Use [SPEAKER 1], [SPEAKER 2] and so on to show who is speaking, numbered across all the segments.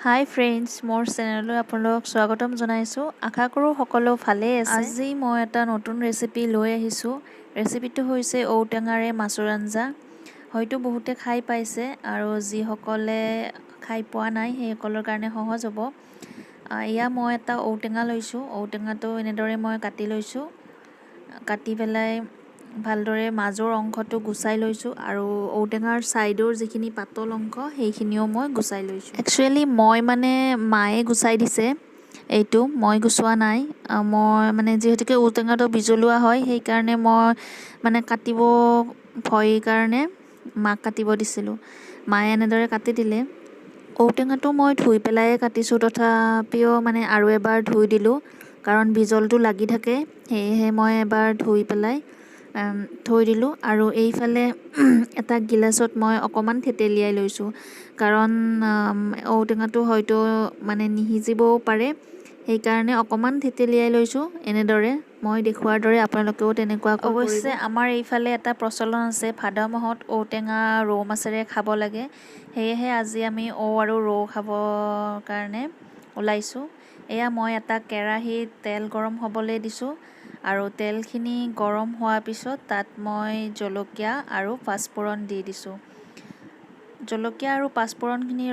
[SPEAKER 1] হাই friends, মোৰ চেনেললৈ আপোনালোকক স্বাগতম জনাইছোঁ। আশা কৰোঁ সকলো ভালেই আছে। আজি মই এটা নতুন ৰেচিপি লৈ আহিছোঁ। ৰেচিপিটো হৈছে ঔটেঙাৰে মাছৰ আঞ্জা। হয়তো বহুতে খাই পাইছে আৰু যিসকলে খাই পোৱা নাই সেইসকলৰ কাৰণে সহজ হ'ব। এয়া মই এটা ঔটেঙা লৈছোঁ। ঔটেঙাটো এনেদৰে মই কাটি লৈছোঁ। কাটি পেলাই ভালদৰে মাজৰ অংশটো গুচাই লৈছোঁ আৰু ঔটেঙাৰ ছাইডৰ যিখিনি পাতল অংশ সেইখিনিও মই গুচাই লৈছোঁ। একচুৱেলি মই মায়ে গুচাই দিছে, এইটো মই গুচোৱা নাই। মই যিহেতুকে ঔটেঙাটো বিজলুৱা হয় সেইকাৰণে মই কাটিব ভয় কাৰণে মাক কাটিব দিছিলোঁ। মায়ে এনেদৰে কাটি দিলে। ঔটেঙাটো মই ধুই পেলাই কাটিছোঁ, তথাপিও আৰু এবাৰ ধুই দিলোঁ কাৰণ বিজলটো লাগি থাকে। সেয়েহে মই এবাৰ ধুই পেলাই থৈ দিলোঁ আৰু এইফালে এটা গিলাচত মই অকণমান থেতেলিয়াই লৈছোঁ কাৰণ ঔটেঙাটো হয়তো নিসিজিবও পাৰে, সেইকাৰণে অকণমান থেতেলিয়াই লৈছোঁ। এনেদৰে মই দেখুৱাৰ দৰে আপোনালোকেও তেনেকুৱাকৈ কৰিব। অৱশ্যে আমাৰ এইফালে এটা প্ৰচলন আছে, ভাদ মাহত ঔটেঙা ৰৌ মাছেৰে খাব লাগে। সেয়েহে আজি আমি ঔ আৰু ৰৌ খাবৰ কাৰণে ওলাইছোঁ। এয়া মই এটা কেৰাহীত তেল গৰম হ'বলৈ দিছোঁ আৰু তেলখিনি গৰম হোৱাৰ পিছত তাত মই জলকীয়া আৰু পাঁচফোৰণ দি দিছোঁ। জলকীয়া আৰু পাঁচফোৰণখিনি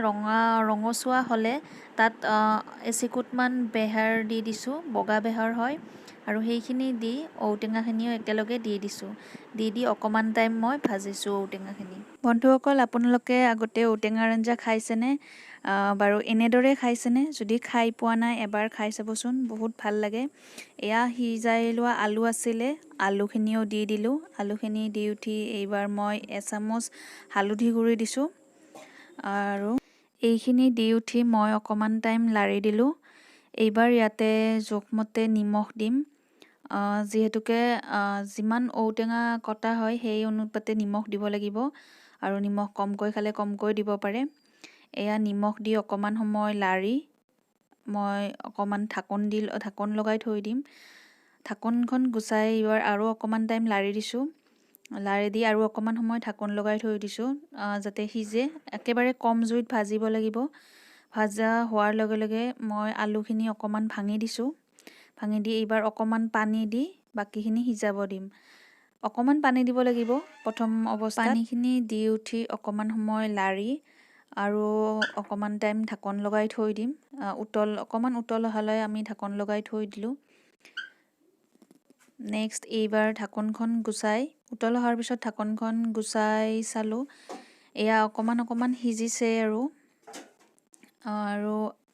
[SPEAKER 1] ৰঙচুৱা হ'লে তাত এচিকুটমান বেহাৰ দি দিছোঁ, বগা বেহাৰ হয়, আৰু সেইখিনি দি ঔটেঙাখিনিও একেলগে দি দিছোঁ। দি অকণমান টাইম মই ভাজিছোঁ ঔটেঙাখিনি। বন্ধুসকল, আপোনালোকে আগতে ঔটেঙাৰ আঞ্জা খাইছেনে? বাৰু এনেদৰে খাইছেনে? যদি খাই পোৱা নাই এবাৰ খাই চাবচোন, বহুত ভাল লাগে। এয়া সিজাই লোৱা আলু আছিলে, আলুখিনিও দি দিলোঁ। আলুখিনি দি উঠি এইবাৰ মই এচামুচ হালধি গুড়ি দিছোঁ আৰু এইখিনি দি উঠি মই অকণমান টাইম লাৰি দিলোঁ। এইবাৰ ইয়াতে জোখমতে নিমখ দিম। যিহেতুকে যিমান ঔটেঙা কটা হয় সেই অনুপাতে নিমখ দিব লাগিব আৰু নিমখ কমকৈ খালে কমকৈ দিব পাৰে। এয়া নিমখ দি অকণমান সময় লাৰি মই অকণমান ঢাকন লগাই থৈ দিম। ঢাকনখন গুচাই এইবাৰ আৰু অকণমান টাইম লাৰি দিছোঁ। লাৰি দি আৰু অকণমান সময় ঢাকন লগাই থৈ দিছোঁ যাতে সিজে। একেবাৰে কম জুইত ভাজিব লাগিব। ভাজা হোৱাৰ লগে লগে মই আলুখিনি অকণমান ভাঙি দিছোঁ। ভাঙি দি এইবাৰ অকণমান পানী দি বাকীখিনি সিজাব দিম। অকণমান পানী দিব লাগিব প্ৰথম অৱস্থাত। পানীখিনি দি উঠি অকণমান সময় লাৰি আৰু অকণমান টাইম ঢাকন লগাই থৈ দিম। অকণমান উতল অহালৈ আমি ঢাকন লগাই থৈ দিলোঁ। নেক্সট এইবাৰ ঢাকনখন গুচাই উতল অহাৰ পিছত ঢাকনখন গুচাই চালোঁ। এয়া অকণমান সিজিছে আৰু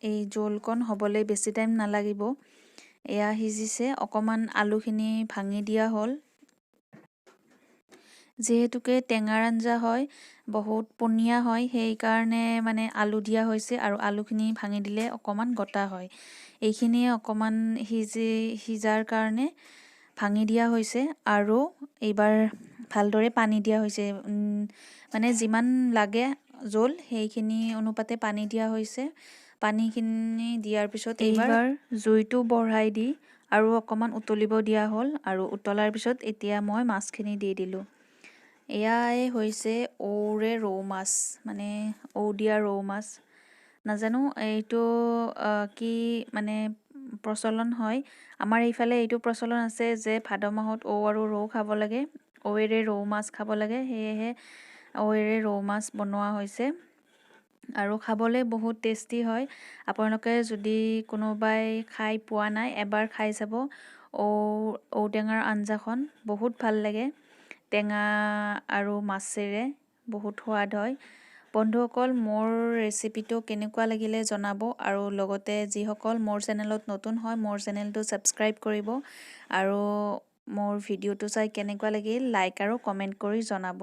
[SPEAKER 1] এই জোলকণ হ'বলৈ বেছি টাইম নালাগিব। এয়া সিজিছে। অকণমান আলুখিনি ভাঙি দিয়া হ'ল। যিহেতুকে টেঙাৰ আঞ্জা হয়, বহুত পনীয়া হয়, সেইকাৰণে আলু দিয়া হৈছে আৰু আলুখিনি ভাঙি দিলে অকণমান গটা হয়। এইখিনিয়ে অকণমান সিজাৰ কাৰণে ভাঙি দিয়া হৈছে আৰু এইবাৰ ভালদৰে পানী দিয়া হৈছে। যিমান লাগে জোল সেইখিনি অনুপাতে পানী দিয়া হৈছে। পানীখিনি দিয়াৰ পিছত এইবাৰ জুইটো বঢ়াই দি আৰু অকণমান উতলিব দিয়া হ'ল আৰু উতলাৰ পিছত এতিয়া মই মাছখিনি দি দিলোঁ। এয়াই হৈছে ঔৰে ৰৌ মাছ, ঔ দিয়া ৰৌ মাছ। নাজানো এইটো কি প্ৰচলন হয়। আমাৰ এইফালে এইটো প্ৰচলন আছে যে ভাদ মাহত ঔ আৰু ৰৌ খাব লাগে, ঔৰে ৰৌ মাছ খাব লাগে। সেয়েহে ঔৰে ৰৌ মাছ বনোৱা হৈছে আৰু খাবলৈ বহুত টেষ্টি হয়। আপোনালোকে যদি কোনোবাই খাই পোৱা নাই এবাৰ খাই চাব। ঔটেঙাৰ আঞ্জাখন বহুত ভাল লাগে। টেঙা আৰু মাছেৰে বহুত সোৱাদ হয়। বন্ধুসকল, মোৰ ৰেচিপিটো কেনেকুৱা লাগিলে জনাব আৰু লগতে যিসকল মোৰ চেনেলত নতুন হয় মোৰ চেনেলটো ছাবস্ক্ৰাইব কৰিব আৰু মোৰ ভিডিঅ'টো চাই কেনেকুৱা লাগিল লাইক আৰু কমেণ্ট কৰি জনাব।